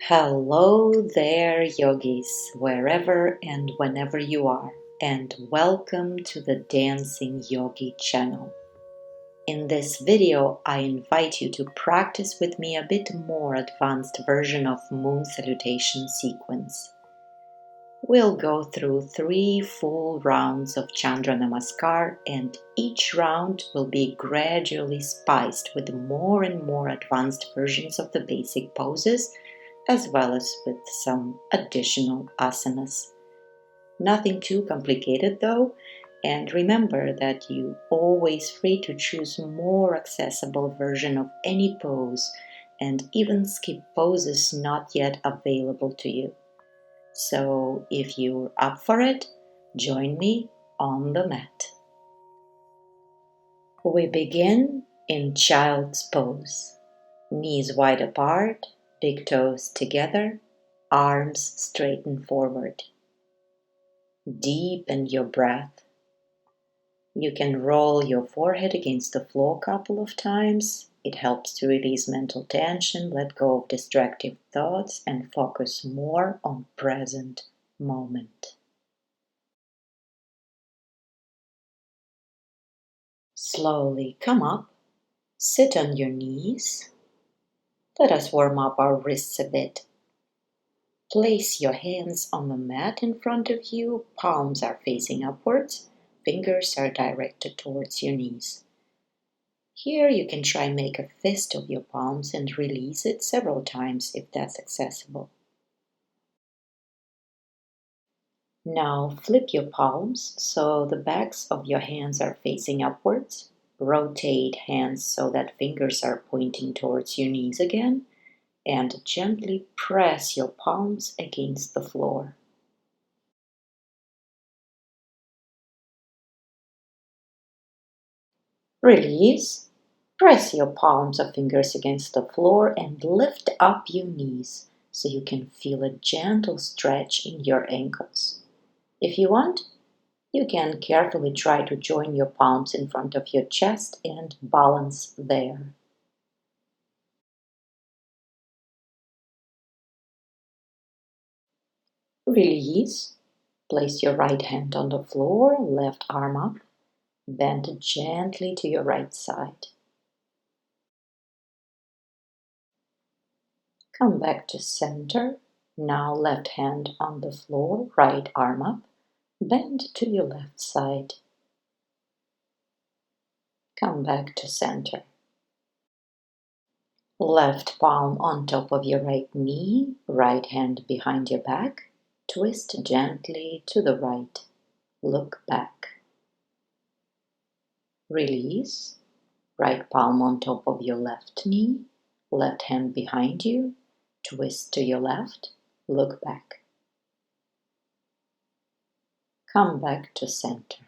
Hello there, yogis, wherever and whenever you are, and welcome to the Dancing Yogi channel. In this video, I invite you to practice with me a bit more advanced version of Moon Salutation sequence. We'll go through 3 full rounds of Chandra Namaskar, and each round will be gradually spiced with more and more advanced versions of the basic poses, as well as with some additional asanas. Nothing too complicated though, and remember that you always free to choose more accessible version of any pose and even skip poses not yet available to you. So if you're up for it, join me on the mat. We begin in child's pose. Knees wide apart, big toes together, arms straighten forward. Deepen your breath. You can roll your forehead against the floor a couple of times. It helps to release mental tension, let go of distracting thoughts, and focus more on present moment. Slowly come up, sit on your knees. Let us warm up our wrists a bit. Place your hands on the mat in front of you, palms are facing upwards, fingers are directed towards your knees. Here you can try make a fist of your palms and release it several times if that's accessible. Now flip your palms so the backs of your hands are facing upwards. Rotate hands so that fingers are pointing towards your knees again, and gently press your palms against the floor. Release. Press your palms or fingers against the floor and lift up your knees so you can feel a gentle stretch in your ankles. If you want, you can carefully try to join your palms in front of your chest and balance there. Release. Place your right hand on the floor, left arm up. Bend gently to your right side. Come back to center. Now left hand on the floor, right arm up. Bend to your left side. Come back to center. Left palm on top of your right knee, right hand behind your back. Twist gently to the right. Look back. Release. Right palm on top of your left knee, left hand behind you. Twist to your left. Look back. Come back to center.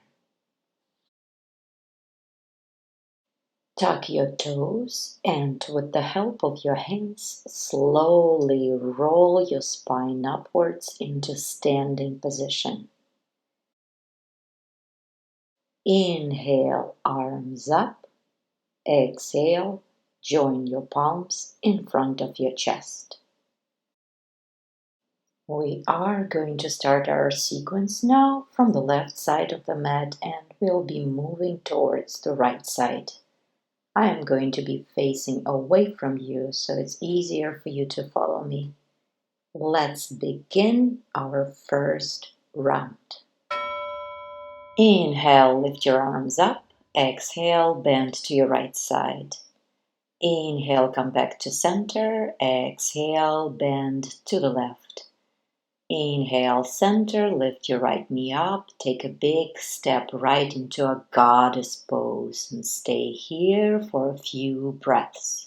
Tuck your toes and with the help of your hands, slowly roll your spine upwards into standing position. Inhale, arms up. Exhale, join your palms in front of your chest. We are going to start our sequence now from the left side of the mat, and we'll be moving towards the right side. I am going to be facing away from you so it's easier for you to follow me. Let's begin our first round. Inhale, lift your arms up. Exhale, bend to your right side. Inhale, come back to center. Exhale, bend to the left. Inhale, center, lift your right knee up. Take a big step right into a goddess pose and stay here for a few breaths.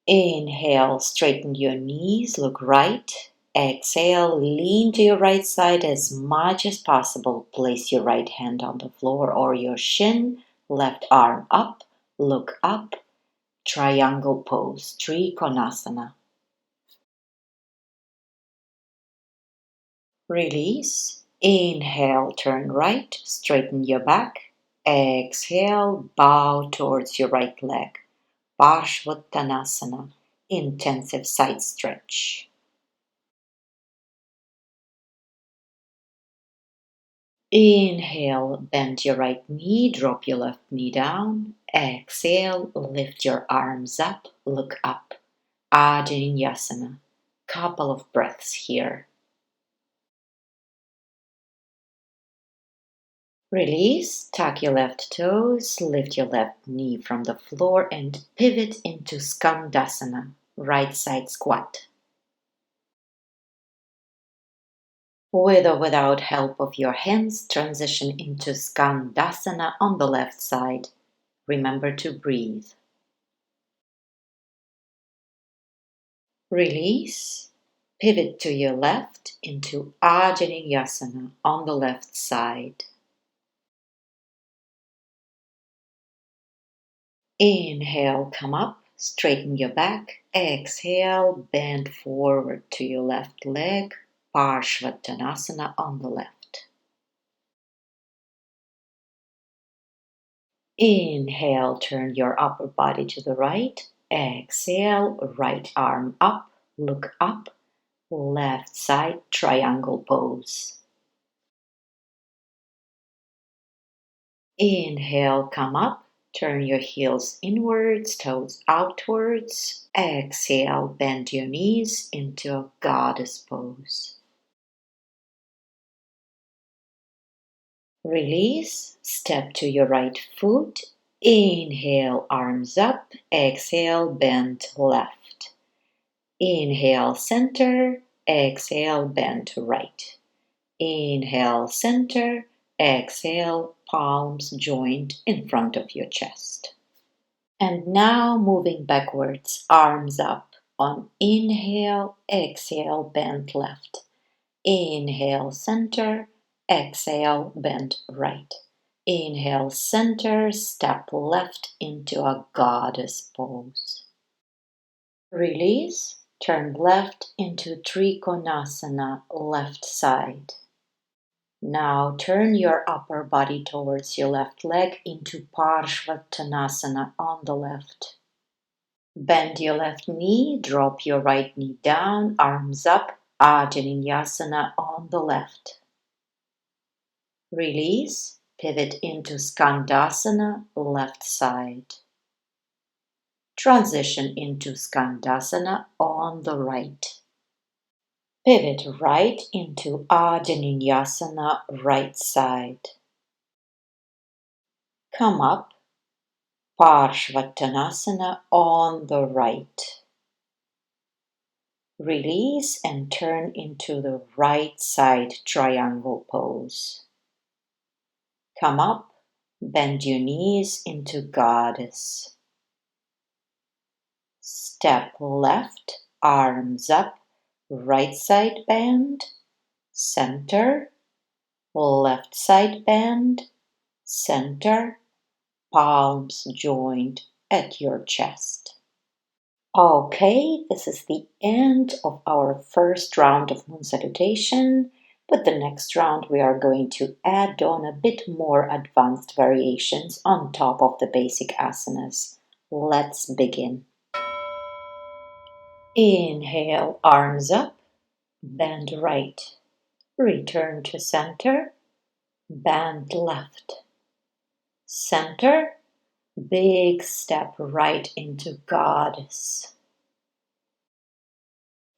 Inhale, straighten your knees, look right. Exhale, lean to your right side as much as possible. Place your right hand on the floor or your shin, left arm up, look up. Triangle pose, Trikonasana. Release. Inhale, turn right, straighten your back. Exhale, bow towards your right leg. Parshvottanasana, intensive side stretch. Inhale, bend your right knee, drop your left knee down. Exhale, lift your arms up, look up. Adinayasana. Couple of breaths here. Release, tuck your left toes, lift your left knee from the floor and pivot into Skandasana, right side squat. With or without help of your hands, transition into Skandasana on the left side. Remember to breathe. Release, pivot to your left into Ajnanayasana on the left side. Inhale, come up, straighten your back. Exhale, bend forward to your left leg, Parshvottanasana on the left. Inhale, turn your upper body to the right. Exhale, right arm up, look up, left side triangle pose. Inhale, come up. Turn your heels inwards, toes outwards. Exhale, bend your knees into a goddess pose. Release, step to your right foot. Inhale, arms up. Exhale, bend left. Inhale, center. Exhale, bend right. Inhale, center. Exhale, palms joined in front of your chest. And now moving backwards, arms up. On inhale, exhale, bend left. Inhale, center. Exhale, bend right. Inhale, center, step left into a goddess pose. Release, turn left into Trikonasana, left side. Now turn your upper body towards your left leg into Parshvottanasana on the left. Bend your left knee, drop your right knee down, arms up, Ajnanayasana on the left. Release, pivot into Skandasana, left side. Transition into Skandasana on the right. Pivot right into Ajnanayasana, right side. Come up, Parshvottanasana on the right. Release and turn into the right side triangle pose. Come up, bend your knees into goddess. Step left, arms up, right side bend, center, left side bend, center, palms joined at your chest. Okay, this is the end of our first round of Moon Salutation. But the next round we are going to add on a bit more advanced variations on top of the basic asanas. Let's begin. Inhale, arms up, bend right. Return to center, bend left. Center, big step right into goddess.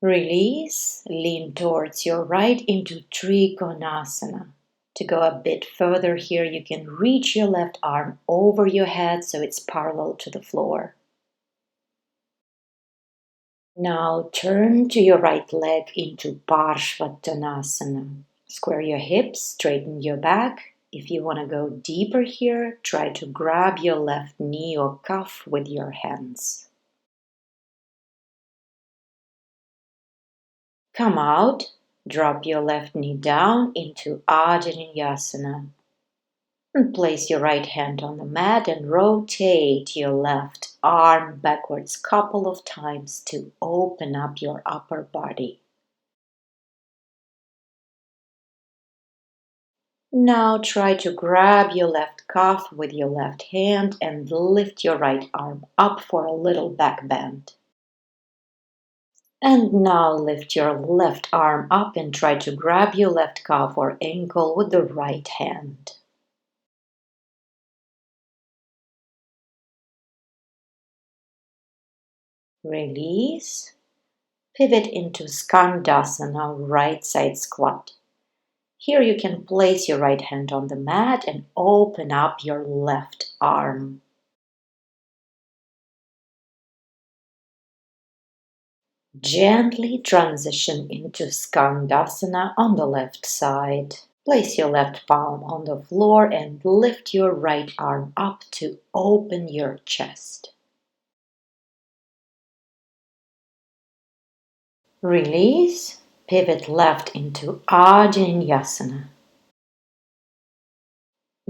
Release, lean towards your right into Trikonasana. To go a bit further here, you can reach your left arm over your head so it's parallel to the floor. Now turn to your right leg into Parshvottanasana. Square your hips, straighten your back. If you want to go deeper here, try to grab your left knee or cuff with your hands. Come out, drop your left knee down into Ajnanayasana. And place your right hand on the mat and rotate your left arm backwards a couple of times to open up your upper body. Now try to grab your left calf with your left hand and lift your right arm up for a little back bend. And now lift your left arm up and try to grab your left calf or ankle with the right hand. Release. Pivot into Skandasana, right side squat. Here you can place your right hand on the mat and open up your left arm. Gently transition into Skandasana on the left side. Place your left palm on the floor and lift your right arm up to open your chest. Release. Pivot left into Ajnayasana.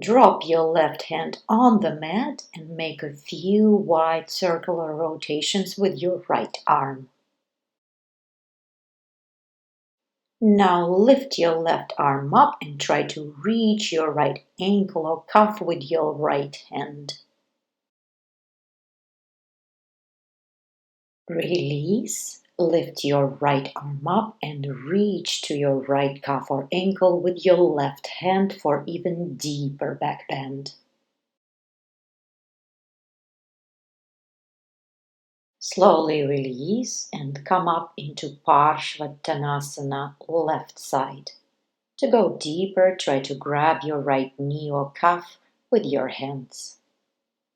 Drop your left hand on the mat and make a few wide circular rotations with your right arm. Now lift your left arm up and try to reach your right ankle or cuff with your right hand. Release. Lift your right arm up and reach to your right cuff or ankle with your left hand for even deeper back bend. Slowly release and come up into Parshvattanasana, left side. To go deeper, try to grab your right knee or cuff with your hands.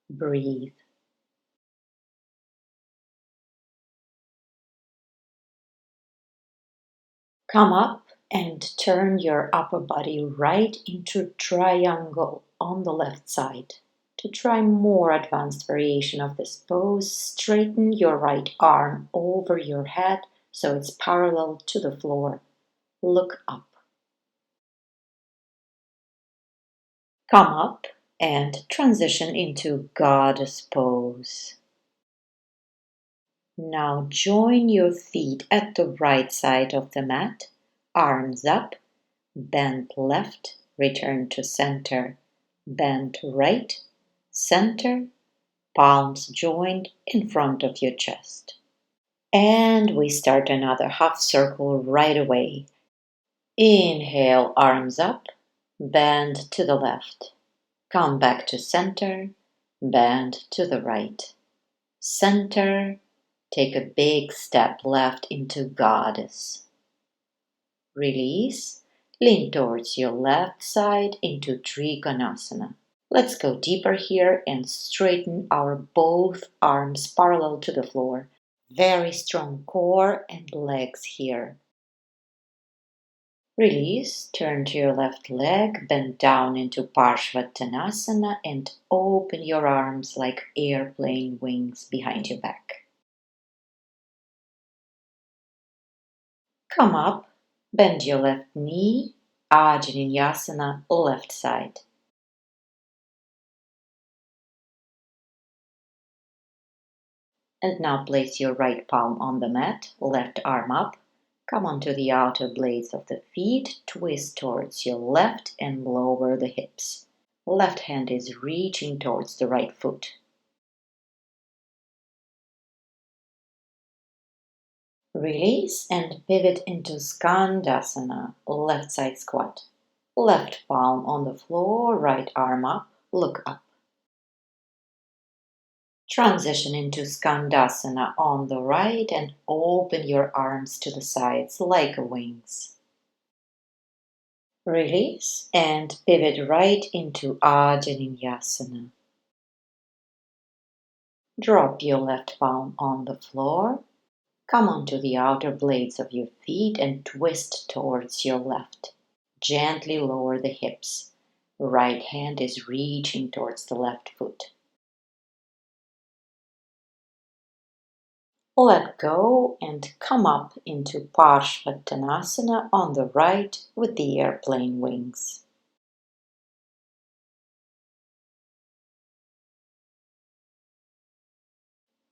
Breathe. Come up and turn your upper body right into triangle on the left side. To try more advanced variation of this pose, straighten your right arm over your head so it's parallel to the floor. Look up. Come up and transition into goddess pose. Now join your feet at the right side of the mat, arms up, bend left, return to center, bend right, center, palms joined in front of your chest. And we start another half circle right away. Inhale, arms up, bend to the left. Come back to center, bend to the right. Center, take a big step left into goddess. Release, lean towards your left side into Trikonasana. Let's go deeper here and straighten our both arms parallel to the floor. Very strong core and legs here. Release, turn to your left leg, bend down into Parshvattanasana and open your arms like airplane wings behind your back. Come up, bend your left knee, Ajnayasana, left side. And now place your right palm on the mat, left arm up. Come onto the outer blades of the feet, twist towards your left and lower the hips. Left hand is reaching towards the right foot. Release and pivot into Skandasana, left side squat. Left palm on the floor, right arm up, look up. Transition into Skandasana on the right and open your arms to the sides like wings. Release and pivot right into Ajnayasana. Drop your left palm on the floor. Come onto the outer blades of your feet and twist towards your left. Gently lower the hips. Right hand is reaching towards the left foot. Let go and come up into Parshvattanasana on the right with the airplane wings.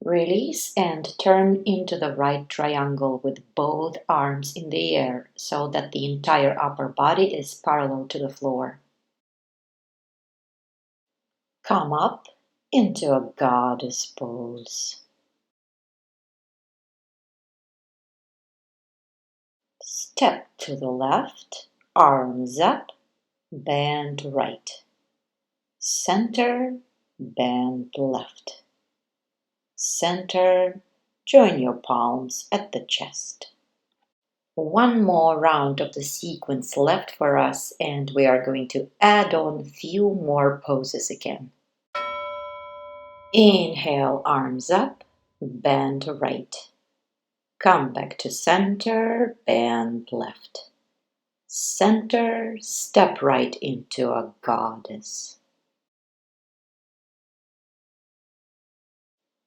Release and turn into the right triangle with both arms in the air so that the entire upper body is parallel to the floor. Come up into a goddess pose. Step to the left, arms up, bend right. Center, bend left. Center, join your palms at the chest. One more round of the sequence left for us, and we are going to add on a few more poses again. Inhale, arms up, bend right. Come back to center, bend left. Center, step right into a goddess.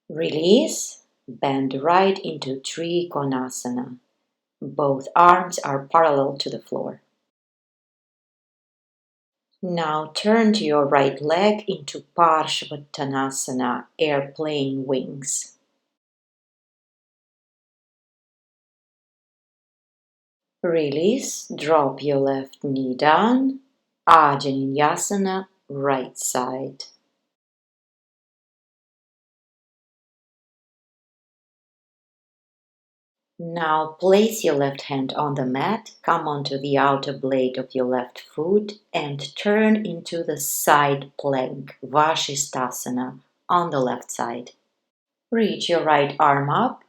Release, bend right into Trikonasana. Both arms are parallel to the floor. Now turn to your right leg into Parshvattanasana, airplane wings. Release, drop your left knee down, Ajaninyasana, right side. Now place your left hand on the mat, come onto the outer blade of your left foot and turn into the side plank, Vashisthasana, on the left side. Reach your right arm up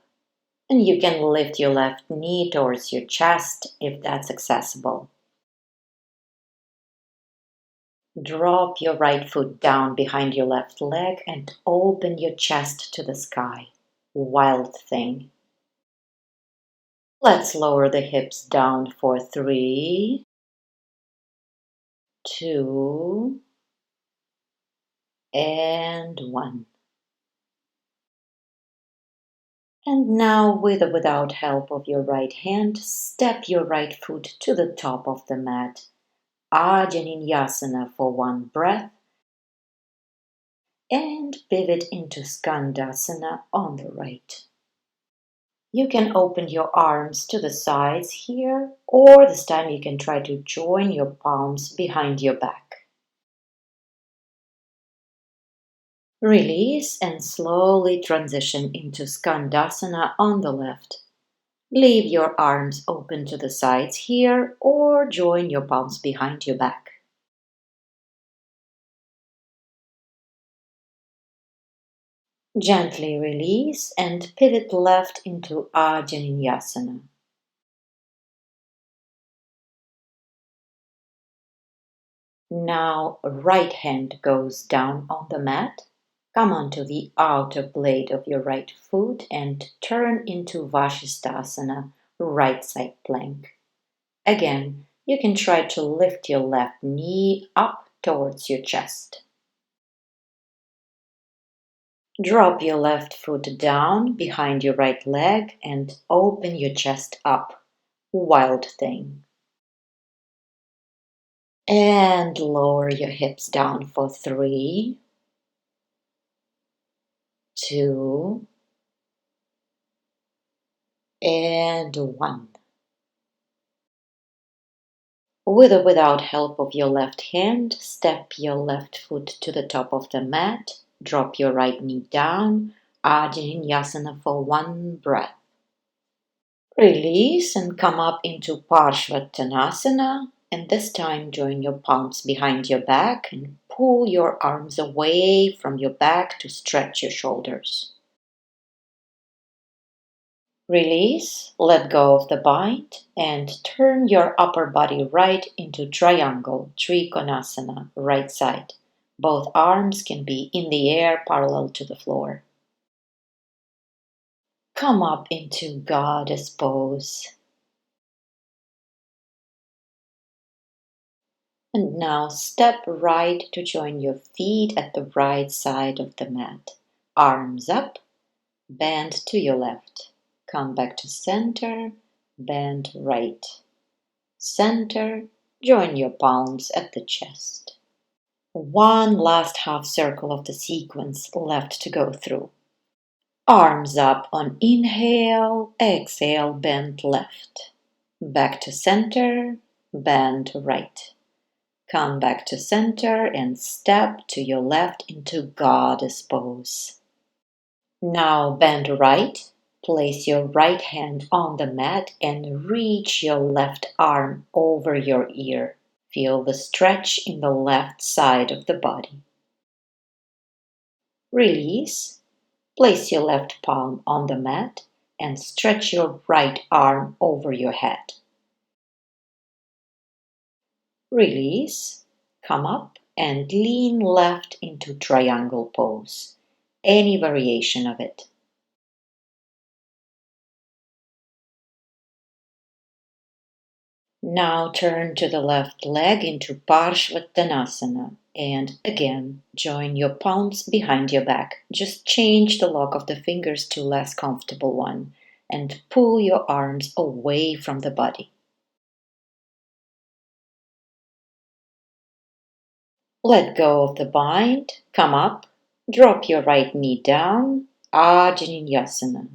and you can lift your left knee towards your chest if that's accessible. Drop your right foot down behind your left leg and open your chest to the sky. Wild thing. Let's lower the hips down for 3, 2, and 1. And now, with or without help of your right hand, step your right foot to the top of the mat. Ajaninyasana for 1 breath. And pivot into Skandasana on the right. You can open your arms to the sides here, or this time you can try to join your palms behind your back. Release and slowly transition into Skandasana on the left. Leave your arms open to the sides here, or join your palms behind your back. Gently release and pivot left into Ajaninyasana. Now right hand goes down on the mat. Come onto the outer blade of your right foot and turn into Vashisthasana, right side plank. Again, you can try to lift your left knee up towards your chest. Drop your left foot down behind your right leg and open your chest up. Wild thing. And lower your hips down for 3, 2, and 1. With or without help of your left hand, step your left foot to the top of the mat, drop your right knee down, Ajaninyasana for 1 breath. Release and come up into Parshvattanasana, and this time join your palms behind your back and pull your arms away from your back to stretch your shoulders. Release, let go of the bind, and turn your upper body right into triangle, Trikonasana, right side. Both arms can be in the air parallel to the floor. Come up into goddess pose. And now step right to join your feet at the right side of the mat. Arms up, bend to your left. Come back to center, bend right. Center, join your palms at the chest. One last half circle of the sequence left to go through. Arms up on inhale, exhale, bend left. Back to center, bend right. Come back to center and step to your left into Goddess pose. Now bend right. Place your right hand on the mat and reach your left arm over your ear. Feel the stretch in the left side of the body. Release. Place your left palm on the mat and stretch your right arm over your head. Release. Come up and lean left into triangle pose. Any variation of it. Now turn to the left leg into Parshvattanasana and again join your palms behind your back. Just change the lock of the fingers to a less comfortable one and pull your arms away from the body. Let go of the bind, come up, drop your right knee down, Ajnanayasana.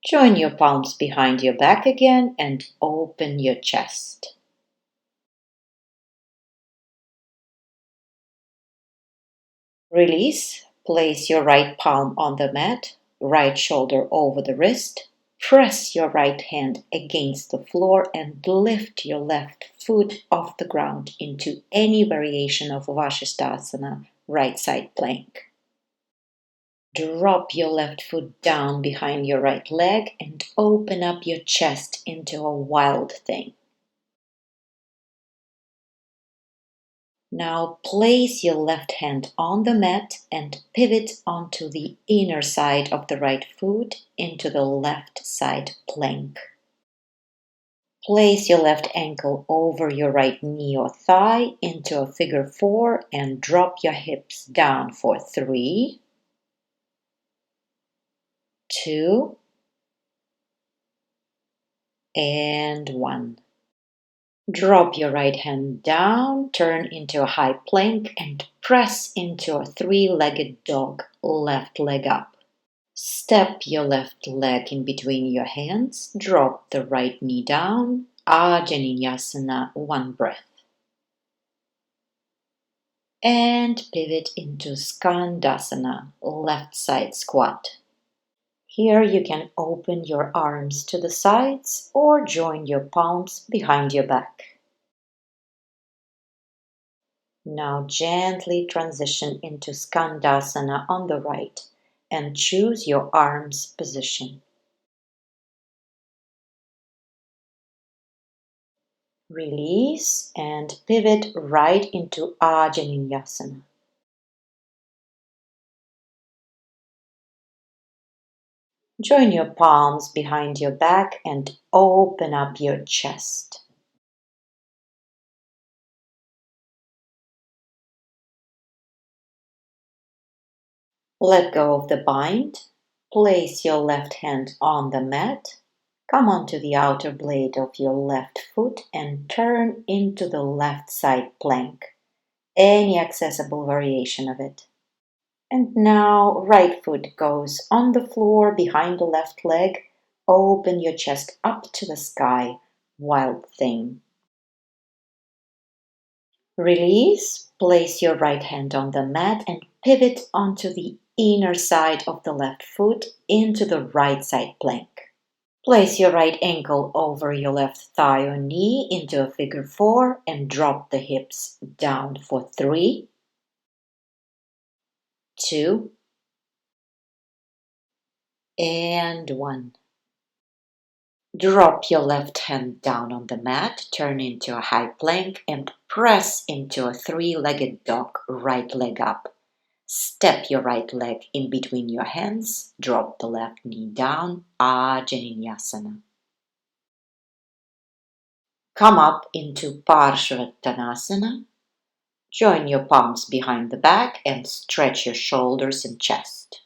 Join your palms behind your back again and open your chest. Release. Place your right palm on the mat, right shoulder over the wrist. Press your right hand against the floor and lift your left foot off the ground into any variation of Vashisthasana, right side plank. Drop your left foot down behind your right leg and open up your chest into a wild thing. Now place your left hand on the mat and pivot onto the inner side of the right foot into the left side plank. Place your left ankle over your right knee or thigh into a figure 4 and drop your hips down for 3, 2, and 1. Drop your right hand down, turn into a high plank and press into a 3-legged dog, left leg up. Step your left leg in between your hands, drop the right knee down, Ajnanayasana, 1 breath. And pivot into Skandasana, left side squat. Here you can open your arms to the sides or join your palms behind your back. Now gently transition into Skandasana on the right and choose your arms position. Release and pivot right into Ajnanayasana. Join your palms behind your back and open up your chest. Let go of the bind. Place your left hand on the mat. Come onto the outer blade of your left foot and turn into the left side plank. Any accessible variation of it. And now right foot goes on the floor behind the left leg. Open your chest up to the sky. Wild thing. Release. Place your right hand on the mat and pivot onto the inner side of the left foot into the right side plank. Place your right ankle over your left thigh or knee into a figure 4 and drop the hips down for 3, 2, and 1. Drop your left hand down on the mat, turn into a high plank and press into a 3-legged dog, right leg up. Step your right leg in between your hands, drop the left knee down, Ajnanayasana. Come up into Parshvattanasana. Join your palms behind the back and stretch your shoulders and chest.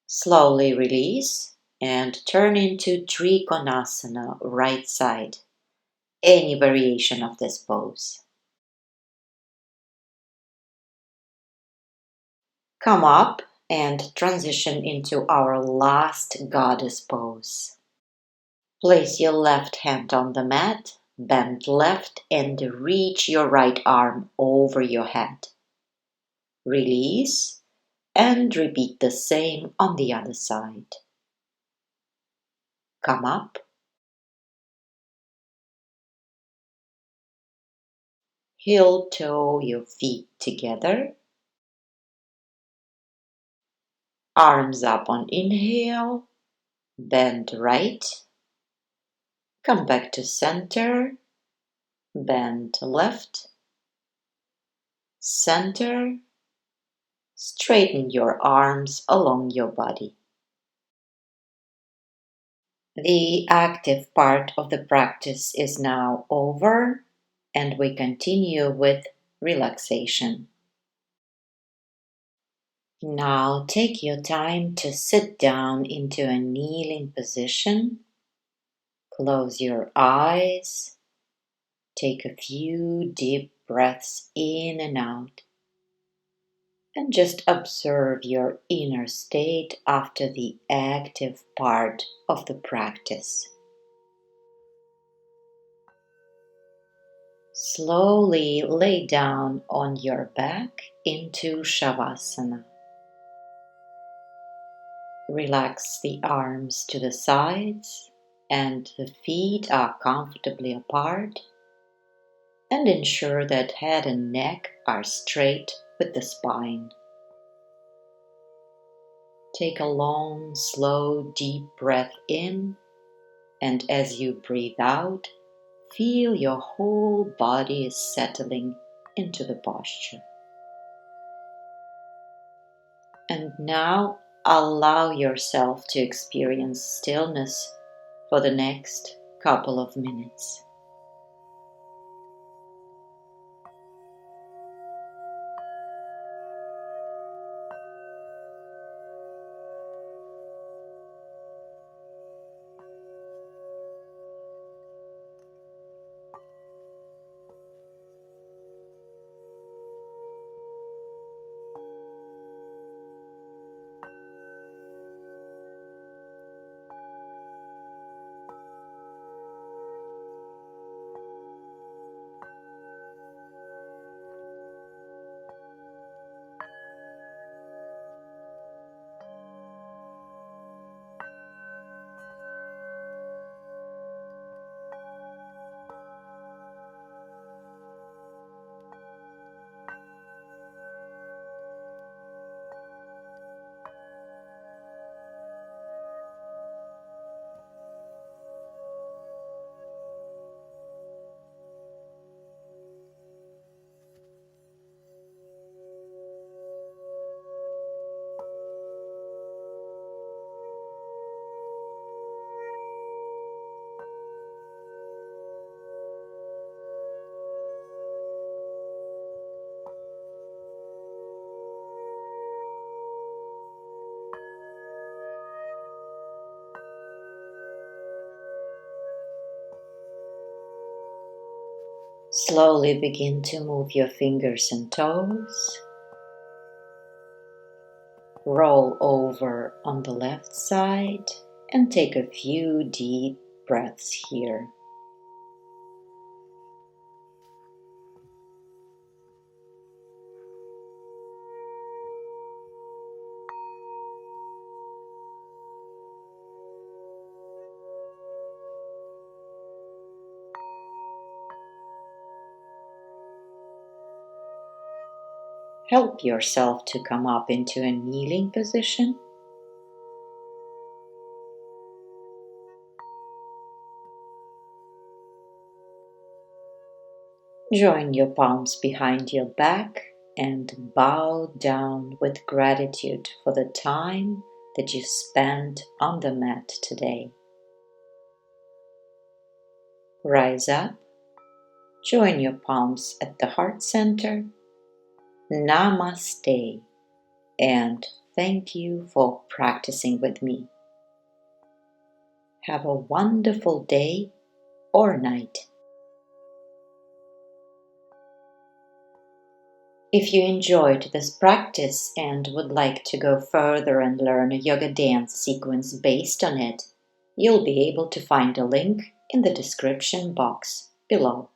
Slowly release and turn into Trikonasana, right side. Any variation of this pose. Come up and transition into our last goddess pose. Place your left hand on the mat, bend left and reach your right arm over your head. Release and repeat the same on the other side. Come up. Heel toe your feet together. Arms up on inhale. Bend right. Come back to center. Bend left. Center. Straighten your arms along your body. The active part of the practice is now over, and we continue with relaxation. Now take your time to sit down into a kneeling position. Close your eyes. Take a few deep breaths in and out. And just observe your inner state after the active part of the practice. Slowly lay down on your back into Shavasana. Relax the arms to the sides and the feet are comfortably apart, and ensure that head and neck are straight with the spine. Take a long, slow, deep breath in, and as you breathe out, feel your whole body is settling into the posture. And now allow yourself to experience stillness for the next couple of minutes. Slowly begin to move your fingers and toes. Roll over on the left side and take a few deep breaths here. Help yourself to come up into a kneeling position. Join your palms behind your back and bow down with gratitude for the time that you spent on the mat today. Rise up, join your palms at the heart center. Namaste, and thank you for practicing with me. Have a wonderful day or night. If you enjoyed this practice and would like to go further and learn a yoga dance sequence based on it, you'll be able to find a link in the description box below.